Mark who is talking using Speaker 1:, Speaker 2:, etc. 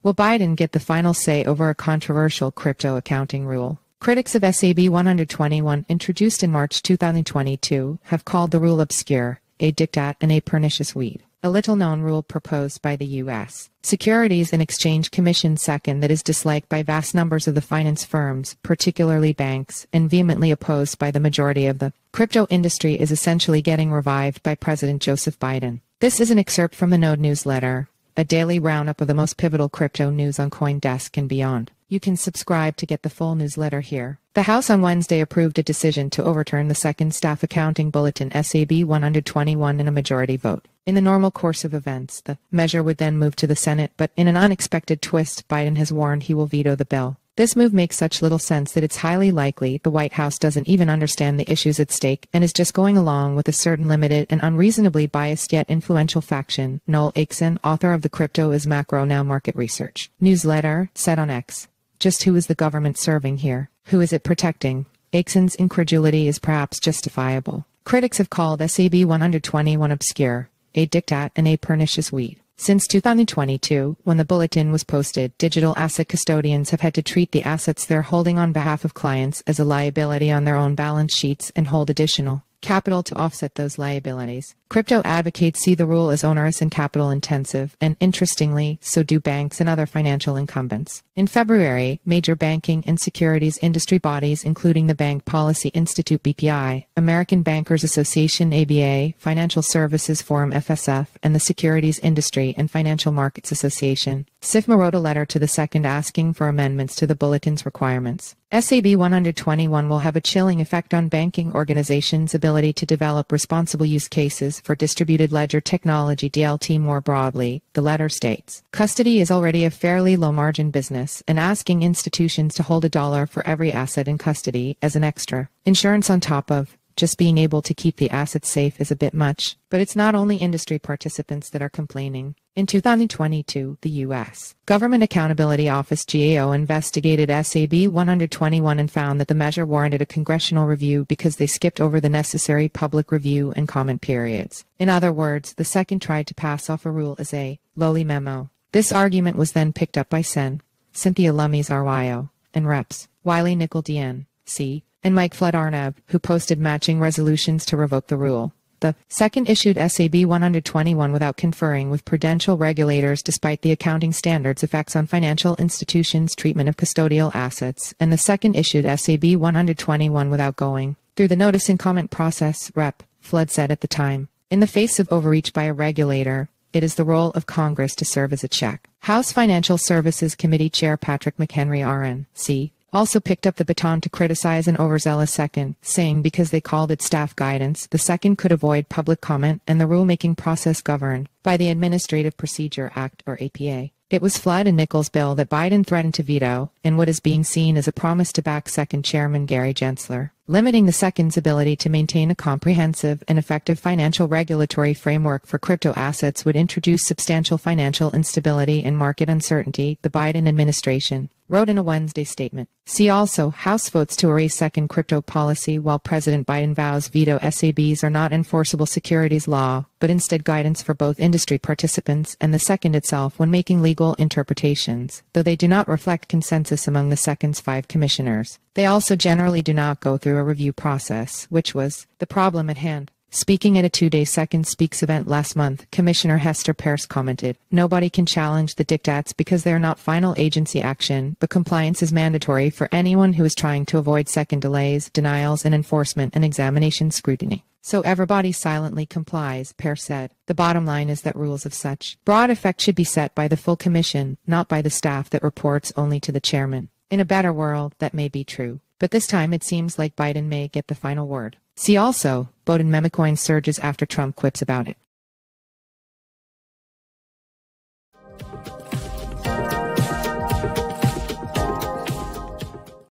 Speaker 1: Will Biden get the final say over a controversial crypto accounting rule? Critics of SAB 121, introduced in March 2022, have called the rule obscure, a diktat, and a pernicious weed. A little-known rule proposed by the U.S. Securities and Exchange Commission second that is disliked by vast numbers of the finance firms, particularly banks, and vehemently opposed by the majority of the crypto industry is essentially getting revived by President Joseph Biden. This is an excerpt from the Node newsletter, a daily roundup of the most pivotal crypto news on CoinDesk and beyond. You can subscribe to get the full newsletter here. The House on Wednesday approved a decision to overturn the second staff accounting bulletin SAB 121 in a majority vote. In the normal course of events, the measure would then move to the Senate, but in an unexpected twist, Biden has warned he will veto the bill. This move makes such little sense that it's highly likely the White House doesn't even understand the issues at stake and is just going along with a certain limited and unreasonably biased yet influential faction. Noelle Acheson, author of the Crypto is Macro Now Market Research newsletter, said on X. Just who is the government serving here? Who is it protecting? Acheson's incredulity is perhaps justifiable. Critics have called SAB 121 obscure, a diktat, and a pernicious weed. Since 2022, when the bulletin was posted, digital asset custodians have had to treat the assets they're holding on behalf of clients as a liability on their own balance sheets and hold additional capital to offset those liabilities. Crypto advocates see the rule as onerous and capital intensive, and interestingly, so do banks and other financial incumbents. In February, major banking and securities industry bodies including the Bank Policy Institute BPI, American Bankers Association ABA, Financial Services Forum FSF, and the Securities Industry and Financial Markets Association, SIFMA, wrote a letter to the second asking for amendments to the bulletin's requirements. SAB 121 will have a chilling effect on banking organizations' ability to develop responsible use cases for distributed ledger technology DLT more broadly, the letter states. Custody is already a fairly low-margin business, and asking institutions to hold $1 for every asset in custody as an extra insurance on top of just being able to keep the assets safe is a bit much. But it's not only industry participants that are complaining. In 2022, the U.S. Government Accountability Office GAO investigated SAB 121 and found that the measure warranted a congressional review because they skipped over the necessary public review and comment periods. In other words, the second tried to pass off a rule as a lowly memo. This argument was then picked up by Sen. Cynthia Lummis RYO, and Reps. Wiley Nickel DN, C. and Mike Flood Arnab, who posted matching resolutions to revoke the rule. The second issued SAB 121 without conferring with prudential regulators despite the accounting standards' effects on financial institutions' treatment of custodial assets, and the second issued SAB 121 without going through the notice and comment process, Rep. Flood said at the time. In the face of overreach by a regulator, it is the role of Congress to serve as a check. House Financial Services Committee Chair Patrick McHenry RN, C. also picked up the baton to criticize an overzealous second, saying because they called it staff guidance, the second could avoid public comment and the rulemaking process governed by the Administrative Procedure Act, or APA. It was Flood and Nichols' bill that Biden threatened to veto, in what is being seen as a promise to back second Chairman Gary Gensler. Limiting the second's ability to maintain a comprehensive and effective financial regulatory framework for crypto assets would introduce substantial financial instability and market uncertainty, the Biden administration wrote in a Wednesday statement. See also, House votes to erase second crypto policy while President Biden vows veto SABs are not enforceable securities law, but instead guidance for both industry participants and the second itself when making legal interpretations, though they do not reflect consensus among the second's 5 commissioners. They also generally do not go through a review process, which was the problem at hand. Speaking at a 2-day Second Speaks event last month, Commissioner Hester Peirce commented, "Nobody can challenge the diktats because they are not final agency action, but compliance is mandatory for anyone who is trying to avoid second delays, denials, and enforcement and examination scrutiny. So everybody silently complies," Peirce said. "The bottom line is that rules of such broad effect should be set by the full commission, not by the staff that reports only to the chairman. In a better world, that may be true. But this time it seems like Biden may get the final word." See also, Bowden Memecoin surges after Trump quips about it.